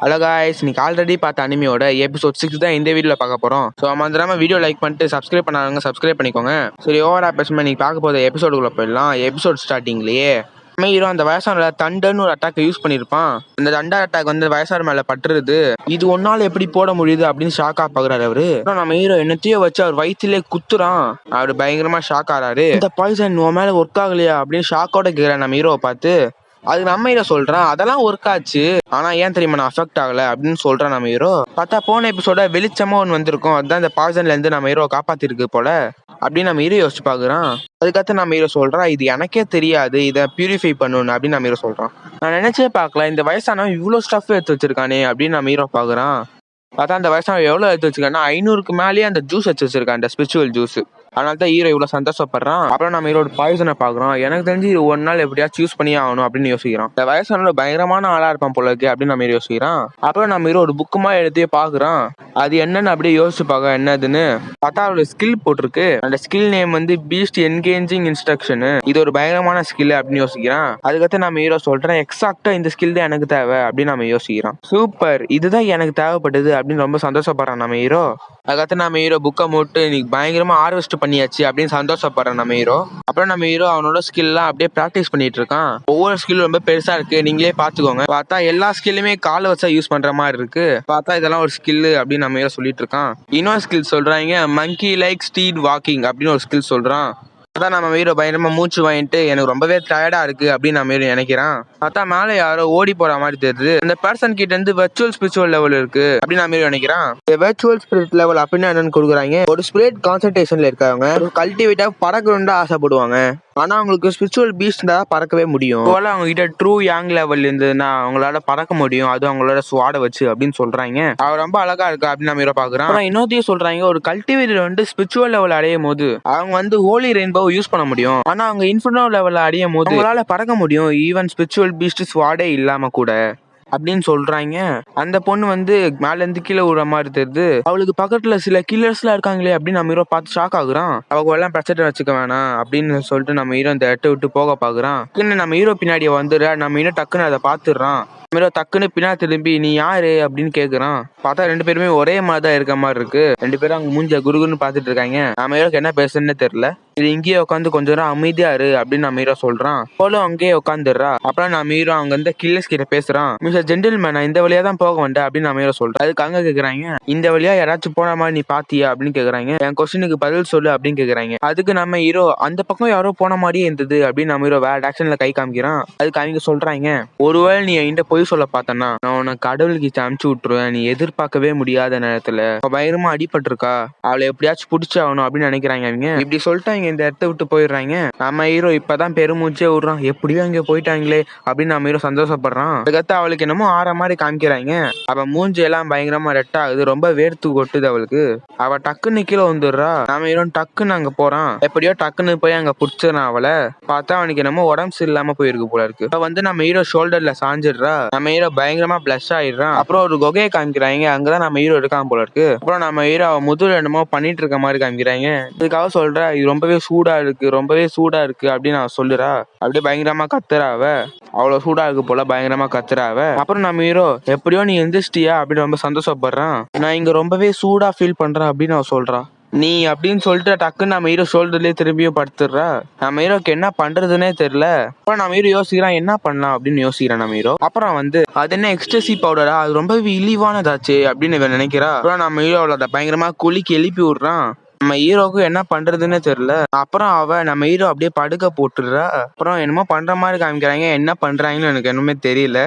Hello guys, இன்னைக்கு already பார்த்த அனிமியோட episode 6 தான் இந்த வீடியோவில் பார்க்க போகிறோம். ஸோ மறந்துடாம வீடியோ லைக் பண்ணிட்டு சப்ஸ்கிரைப் பண்ணாங்க, சப்ஸ்கிரைப் பண்ணிக்கோங்க. சரி, ஓவரா பேசுமா இன்னைக்கு பார்க்க போகிற எபிசோடுக்குள்ளே போயிடலாம். எபிசோட் ஸ்டார்டிங்லேயே ஹீரோ அந்த வயசான தண்டன்னு ஒரு அட்டாக் யூஸ் பண்ணியிருப்பான். அந்த தண்டர் அட்டாக் வந்து வயசான மேலே பட்டுருது. இது ஒன்னால எப்படி போட முடியுது அப்படின்னு ஷாக்கா பார்க்குறாரு அவரு. நம்ம ஹீரோ என்னத்தையோ வச்சு அவர் வயிற்றுலேயே குத்துறான். அவரு பயங்கரமா ஷாக் ஆறாரு. இந்த பாய்சன் உன் மேலே ஒர்க் ஆகலையா அப்படின்னு ஷாக்கோட கேட்குறேன் நம்ம ஹீரோவை பார்த்து. அது நம்ம ஹீரோ சொல்றான், அதெல்லாம் ஒர்க் ஆச்சு, ஆனா ஏன் தெரியுமா நான் அஃபெக்ட் ஆகல அப்படின்னு சொல்றான் நம்ம ஹீரோ. பார்த்தா போன எபிசோட வெளிச்சமா ஒன்று வந்திருக்கும், அதுதான் இந்த பாய்சன்ல இருந்து நம்ம ஹீரோ காப்பாத்திருக்கு போல அப்படின்னு நம்ம ஹீரோ யோசிச்சு பாக்குறான். அதுக்கடுத்து நம்ம ஹீரோ சொல்றான், இது எனக்கே தெரியாது, இதை பியூரிஃபை பண்ணணும் அப்படின்னு நம்ம ஹீரோ சொல்றான். நான் நினைச்சே பார்க்கல, இந்த வயசானவன் இவ்வளோ ஸ்டஃப் எடுத்து வச்சிருக்கானே அப்படின்னு நம்ம ஹீரோ பாக்குறான். பார்த்தா அந்த வயசானவன் எவ்வளோ எடுத்து வச்சிருக்கான்னா 500க்கு மேலேயே அந்த ஜூஸ் எடுத்து வச்சிருக்கான், அந்த ஸ்பிரிச்சுவல் ஜூஸ். அதனால தான் ஹீரோ இவ்வளோ சந்தோஷப்படுறான். அப்புறம் நம்ம ஹீரோட பாய்சனை பார்க்குறோம். எனக்கு தெரிஞ்சு இது ஒரு நாள் எப்படியாச்சும் யூஸ் பண்ணி ஆகணும் அப்படின்னு யோசிக்கிறான். இந்த வயசானோட பயங்கரமான ஆளா இருப்பான் போல இருக்கு அப்படின்னு நம்ம யோசிக்கிறான். அப்புறம் நம்ம ஹீரோ ஒரு புக்குமா எடுத்தே பார்க்குறான். அது என்னன்னு அப்படியே யோசிச்சு பார்க்க என்னதுன்னு பார்த்தா அவரோட ஸ்கில் போட்டிருக்கு. அந்த ஸ்கில் நேம் வந்து பீஸ்ட் என்கேஜிங் இன்ஸ்ட்ரக்ஷனு. இது ஒரு பயங்கரமான ஸ்கில் அப்படின்னு யோசிக்கிறான். அதுக்கடுத்து நம்ம ஹீரோ சொல்றேன், எக்ஸாக்டா இந்த ஸ்கில் தான் எனக்கு தேவை அப்படின்னு நம்ம யோசிக்கிறான். சூப்பர், இதுதான் எனக்கு தேவைப்பட்டது அப்படின்னு ரொம்ப சந்தோஷப்படுறான் நம்ம ஹீரோ. அதுக்கடுத்து நம்ம ஹீரோ புக்கை மூட்டு இன்னைக்கு பயங்கரமா ஹார்வெஸ்ட் பண்ணியாச்சு அப்படின்னு சந்தோஷப்படுறான் நம்ம ஹீரோ. அப்புறம் நம்ம ஹீரோ அவனோட ஸ்கில்லாம் அப்படியே ப்ராக்டிஸ் பண்ணிட்டு இருக்கான். ஒவ்வொரு ஸ்கில் ரொம்ப பெருசா இருக்கு, நீங்களே பாத்துக்கோங்க. பார்த்தா எல்லா ஸ்கில்லுமே காலை வச்சா யூஸ் பண்ற மாதிரி இருக்கு. பார்த்தா இதெல்லாம் ஒரு ஸ்கில் அப்படின்னு நம்ம ஹீரோ சொல்லிட்டு இருக்கான். இன்னொரு ஸ்கில் சொல்றாங்க, மங்கி லைக் ஸ்டீட் வாக்கிங் அப்படின்னு ஒரு ஸ்கில் சொல்றான். அதான் நம்ம ஹீரோ பயங்கரமா மூச்சு வாங்கிட்டு எனக்கு ரொம்பவே டயர்டா இருக்கு அப்படின்னு நம்ம ஹீரோ நினைக்கிறான். பார்த்தா மேலே யாரோ ஓடி போற மாதிரி தெரியுது. அந்த பர்சன் கிட்ட இருந்து வெர்ச்சுவல் ஸ்பிரிச்சுவல் லெவல் இருக்கு அப்படின்னு நம்ம ஹீரோ நினைக்கிறான். வெர்ச்சுவல் ஸ்பிரிட் லெவல் அப்படின்னா என்னன்னு கொடுக்குறாங்க. ஒரு ஸ்பிரிட் கான்சன்ட்ரேஷன்ல இருக்காங்க, ஒரு கல்டிவேட்டா பறக்கணும்னு ஆசைப்படுவாங்க. ஆனா அவங்களுக்கு ஸ்பிரிச்சுவல் பீஸ்ட் தான் பறக்கவே முடியும். போல அவங்க கிட்ட ட்ரூ யாங் லெவல் இருந்ததுன்னா அவங்களால பறக்க முடியும், அது அவங்களோட ஸ்வாட வச்சு அப்படின்னு சொல்றாங்க. அவர் ரொம்ப அழகா இருக்கா அப்படின்னு நம்ம ஹீரோ பாக்குறான். இன்னொத்தையும் சொல்றாங்க, ஒரு கல்டிவேட்டர் வந்து ஸ்பிரிச்சுவல் லெவல் அடையும் போது அவங்க வந்து ஹோலி ரெயின்போ யூஸ் பண்ண முடியும். ஆனா அவங்க இன்ஃபர்னோ லெவல் அடையும் போது அவங்களால பறக்க முடியும், ஈவன் ஸ்பிரிச்சுவல் பீஸ்ட் ஸ்வாடே இல்லாம கூட அப்படின்னு சொல்றாங்க. அந்த பொண்ணு வந்து மேல இருந்து கீழே விடுற மாதிரி தெரியுது. அவளுக்கு பக்கத்துல சில கில்லர்ஸ் எல்லாம் இருக்காங்களே அப்படின்னு நம்ம ஹீரோ பார்த்து ஷாக் ஆகுறான். அவங்க எல்லாம் பிரச்சனை வச்சுக்க வேணாம் அப்படின்னு சொல்லிட்டு நம்ம ஹீரோ இந்த இடத்த விட்டு போக பாக்குறான். நம்ம ஹீரோ பின்னாடி வந்துடுற நம்ம ஹீரோ டக்குன்னு அதை பாத்துடுறான். டக்குன்னு பின்னாடி திரும்பி நீ யாரு அப்படின்னு கேக்குறான். பார்த்தா ரெண்டு பேருமே ஒரே மாதிரி தான் இருக்க மாதிரி இருக்கு. ரெண்டு பேரும் அவங்க மூஞ்ச குருகுன்னு பாத்துட்டு இருக்காங்க. நம்ம ஹீரோக்கு என்ன பேசுறதுன்னு தெரியல. இது இங்கேயே உட்காந்து கொஞ்ச நேரம் அமைதியா இரு அப்படின்னு நம்ம ஹீரோ சொல்றான். போல அங்கேயே உட்காந்துடுறா. அப்புறம் நம்ம ஹீரோ அவங்க வந்து கில்லர்ஸ் கிட்ட பேசுறான். மிஸ்டர் ஜென்டில்மேன், நான் இந்த வழியா தான் போக வேண்டாம் அப்படின்னு நம்ம ஹீரோ சொல்றான். அதுக்கு அங்க கேக்குறாங்க, இந்த வழியா யாராச்சும் போன மாதிரி நீ பாத்தியா அப்படின்னு கேக்குறாங்க. என் கொஸ்டினுக்கு பதில் சொல்லு அப்படின்னு கேக்குறாங்க. அதுக்கு நம்ம ஹீரோ அந்த பக்கம் யாரோ போன மாதிரியே இருந்தது அப்படின்னு நம்ம ஹீரோ வேற ஆக்ஷன்ல கை காமிக்கிறான். அதுக்கு அவங்க சொல்றாங்க, ஒருவேளை நீ என்கிட்ட போய் சொல்ல பார்த்தனா நான் உனக்கு கடவுளுக்கு அனுப்பிச்சு விட்டுருவேன், நீ எதிர்பார்க்கவே முடியாத நேரத்துல பயங்கரமா அடிபட்டு இருக்கா, அவளை எப்படியாச்சும் பிடிச்சி ஆகணும் அப்படின்னு நினைக்கிறாங்க. அவங்க இப்படி சொல்லிட்டாங்க, இந்த இடத்த விட்டு போயிடுறாங்க. நம்ம ஹீரோ இப்பதான் பெருமூச்சே விடுறான், எப்படியோ அங்க போயிட்டாங்களே அப்படின்னு நம்ம ஹீரோ சந்தோஷப்படுறான். அதுக்கடுத்து அவளுக்கு என்னமோ ஆற மாதிரி காமிக்கிறாங்க. அவ மூஞ்சி எல்லாம் பயங்கரமா ரெட் ஆகுது, ரொம்ப வேர்த்து கொட்டுது அவளுக்கு. அவ டக்குன்னு கீழே வந்துடுறா. நம்ம ஹீரோ டக்குன்னு அங்க போறான். எப்படியோ டக்குன்னு போய் அங்க புடிச்சிடறான் அவளை. பார்த்தா அவனுக்கு என்னமோ உடம்பு சரியில்லாம போயிருக்கு போல இருக்கு. அவ வந்து நம்ம ஹீரோ ஷோல்டர்ல சாஞ்சிடுறா. நம்ம ஹீரோ பயங்கரமா பிளஷ் ஆயிடுறான். அப்புறம் ஒரு குகையை காமிக்கிறாங்க, அங்கதான் நம்ம ஹீரோ இருக்கான் போல இருக்கு. அப்புறம் நம்ம ஹீரோ முதுகுல என்னமோ பண்ணிட்டு இருக்க மாதிரி காமிக்கிறாங்க. இதுக்காக சொல்ற, இது ரொம்பவே சூடா இருக்கு, ரொம்பவே சூடா இருக்கு அப்படின்னு நான் சொல்லுறா. அப்படியே பயங்கரமா கத்துறாவ. அவ்வளவு சூடா இருக்கு போல பயங்கரமா கத்துறாவ. அப்புறம் நம்ம ஹீரோ எப்படியோ நீ எந்திரிச்சிட்டியா அப்படின்னு ரொம்ப சந்தோஷப்படுறான். நான் இங்க ரொம்பவே சூடா ஃபீல் பண்றேன் அப்படின்னு அவ சொல்றா. நீ அப்படின்னு சொல்லிட்டு டக்குன்னு நம்ம ஹீரோ ஷோல்டர்லயே திரும்பியும் படுத்துடுறா. நம்ம ஹீரோக்கு என்ன பண்றதுன்னே தெரியல. அப்புறம் நம்ம ஹீரோ யோசிக்கிறான், என்ன பண்ணலாம் அப்படின்னு யோசிக்கிறான் நம்ம ஹீரோ. அப்புறம் வந்து அது என்ன எக்ஸ்டசி பவுடரா, அது ரொம்பவே இழிவானதாச்சு அப்படின்னு இவன் நினைக்கிறா. அப்புறம் நம்ம ஹீரோ அதை பயங்கரமா குளிக்கு எழுப்பி விடுறான். நம்ம ஹீரோக்கு என்ன பண்றதுன்னு தெரியல. அப்புறம் அவ நம்ம ஹீரோ அப்படியே படுக்க போட்டுடுறா. அப்புறம் என்னமோ பண்ற மாதிரி காமிக்கிறாங்க, என்ன பண்றாங்கன்னு எனக்கு என்னமே தெரியல.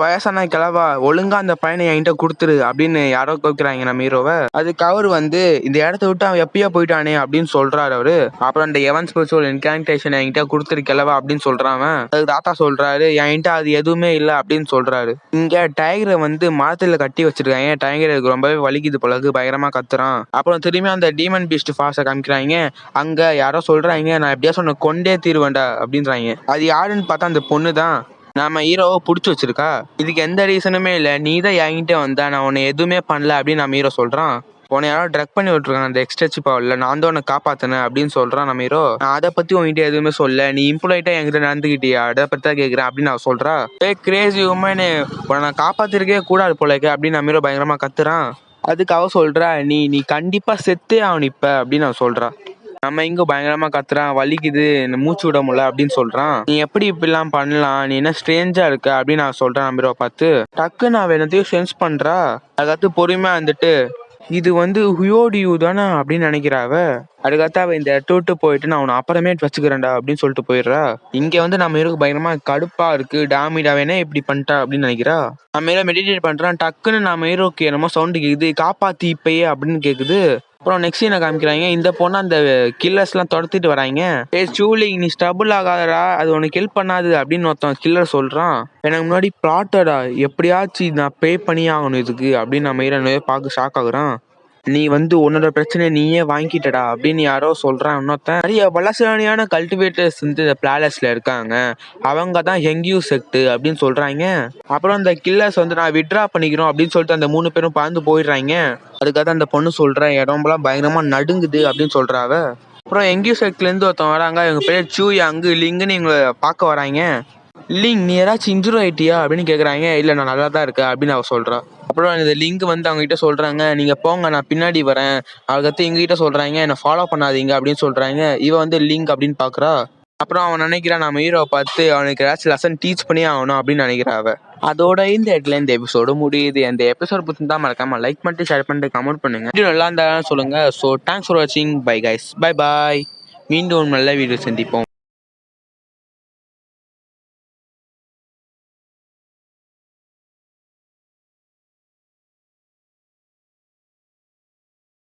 வயசான கிழவா, ஒழுங்கா அந்த பையனை என்கிட்ட கொடுத்துரு அப்படின்னு யாரோ கேட்கிறாங்க நம்ம ஹீரோவை. அதுக்கு அவர் வந்து இந்த இடத்த விட்டு அவன் எப்பயோ போயிட்டானே அப்படின்னு சொல்றாரு அவரு. அப்புறம் அந்த எவன் ஸ்பிரிச்சுவல் இன்கான்டேஷன் என்கிட்ட கொடுத்துரு கிழவா அப்படின்னு சொல்றான். அதுக்கு தாத்தா சொல்றாரு, என்கிட்ட அது எதுவுமே இல்லை அப்படின்னு சொல்றாரு. இங்க டைகரை வந்து மரத்துல கட்டி வச்சிருக்காங்க. டைகருக்கு ரொம்பவே வலிக்குது போல, பயங்கரமா கத்துறான். அப்புறம் திரும்பி அந்த டீமன் பீஸ்ட் ஃபாஸை காமிக்கிறாங்க. அங்க யாரோ சொல்றாங்க, நான் எப்படியா சொன்ன கொண்டே தீருவேண்டா அப்படின்றாங்க. அது யாருன்னு பார்த்தா அந்த பொண்ணு தான் நம்ம ஹீரோவை பிடிச்சி வச்சிருக்கா. இதுக்கு எந்த ரீசனுமே இல்லை, நீ தான் என்கிட்ட வந்தா, நான் உன்னை எதுவுமே பண்ணல அப்படின்னு நம்ம ஹீரோ சொல்றான். உன்னை யாரோ ட்ரக் பண்ணி விட்டுருக்காங்க அந்த எக்ஸ்ட்ரச்சி பவர்ல, நான் தான் உன்னை காப்பாத்தினேன் அப்படின்னு சொல்றான் நம்ம ஹீரோ. நான் அதை பத்தி உன்கிட்ட எதுவுமே சொல்ல, நீ இம்ப்ளாய்ட்டா என்கிட்ட நடந்துக்கிட்டியா, அதை பத்தி தான் கேட்கிறேன் அப்படின்னு அவ சொல்றா. கிரேசி உமனு, உன்னை நான் காப்பாத்திருக்கே கூடாது போலக்கு அப்படின்னு நம்ம ஹீரோ பயங்கரமா கத்துறான். அதுக்கு அவ சொல்றா, நீ நீ கண்டிப்பா செத்தே ஆகணும் இப்ப அப்படின்னு அவ சொல்றா. நம்ம இங்க பயங்கரமா கத்துறான், வலிக்குது, மூச்சு விட முடியல அப்படின்னு சொல்றான். நீ எப்படி இப்படிலாம் பண்ணலாம், நீ என்ன ஸ்ட்ரேஞ்சா இருக்க அப்படின்னு நான் சொல்றேன். நம்ம பார்த்து டக்கு நான் என்னத்தையும் சென்ஸ் பண்றா. அதுக்கடுத்து பொறுமையா வந்துட்டு, இது ஹுயோடியூ தானே அப்படின்னு நினைக்கிறாவ. அதுக்கடுத்து அவ இந்த இடத்த விட்டு போயிட்டு நான் அவனை அப்புறமேட்டு வச்சுக்கிறேன்டா அப்படின்னு சொல்லிட்டு போயிடுறா. இங்க நம்ம ஹீரோக்கு பயங்கரமா கடுப்பா இருக்கு. டாமிடா வேணே இப்படி பண்ணிட்டா அப்படின்னு நினைக்கிறா. நம்ம ஹீரோ மெடிடேட் பண்றான். டக்குன்னு நம்ம ஹீரோக்கு என்னமோ சவுண்டு கேக்குது, காப்பாத்தி இப்பயே அப்படின்னு கேக்குது. அப்புறம் நெக்ஸ்ட் சீனை காமிக்கிறாங்க. இந்த பொண்ணு அந்த கில்லர்ஸ் எல்லாம் துரத்திட்டு வராங்க. சூலிங் நீ ஸ்டபுள் ஆகாதடா, அது உனக்கு ஹெல்ப் பண்ணாது அப்படின்னு ஒருத்தன் கில்லர் சொல்றான். எனக்கு முன்னாடி பிளாட்டடா, எப்படியாச்சும் நான் பே பண்ணி ஆகணும் இதுக்கு அப்படின்னு நம்ம ஹீரோ பார்க்க ஷாக் ஆகுறான். நீ உன்னோட பிரச்சனையை நீயே வாங்கிட்டடா அப்படின்னு யாரோ சொல்றான். இன்னொருத்தன், நிறைய பலசாலியான கல்டிவேட்டர்ஸ் இந்த பிளாலஸ்ல இருக்காங்க, அவங்க தான் ஹெங்யூ செக்ட் அப்படின்னு சொல்றாங்க. அப்புறம் அந்த கில்லர்ஸ் நான் விட்ரா பண்ணிக்கிறோம் அப்படின்னு சொல்லிட்டு அந்த 3 பேரும் பறந்து போயிடுறாங்க. அதுக்காக அந்த பொண்ணு சொல்றேன், இடம்பெல்லாம் பயங்கரமா நடுங்குது அப்படின்னு சொல்றாவ. அப்புறம் ஹெங்யூ செக்ட்ல இருந்து ஒருத்தன் வராங்க. இவங்க பேர் சூ அங்கு லிங்குன்னு இவங்களை பார்க்க வராங்க. லிங் நீ ஏதாச்சும் இன்ஜுரி ஆயிட்டியா அப்படின்னு கேக்குறாங்க. இல்ல நான் நல்லா தான் இருக்கேன் அப்படின்னு அவ சொல்றா. அப்புறம் இந்த லிங்க் அவங்க கிட்ட சொல்றாங்க, நீங்க போங்க நான் பின்னாடி வரேன். அதுக்கடுத்து எங்க கிட்ட சொல்றாங்க, என்ன ஃபாலோ பண்ணாதீங்க அப்படின்னு சொல்றாங்க. இவ லிங்க் அப்படின்னு பாக்குறா. அப்புறம் அவன் நினைக்கிறான் நம்ம ஹீரோவை பார்த்து அவனுக்கு ஏதாச்சும் லெசன் டீச் பண்ணி ஆகணும் அப்படின்னு நினைக்கிறா அவ. அதோட இந்த இடத்துல இந்த எபிசோடு முடியுது. அந்த எபிசோட் பிடிச்சிருந்தா மறக்காம லைக் பண்ணிட்டு ஷேர் பண்ணிட்டு கமெண்ட் பண்ணுங்க. வீடியோ நல்லா இருந்தாலும் சொல்லுங்க. ஸோ தேங்க்ஸ் ஃபார் வாட்சிங். Bye guys, bye bye. மீண்டும் நல்ல வீடியோ சந்திப்போம்.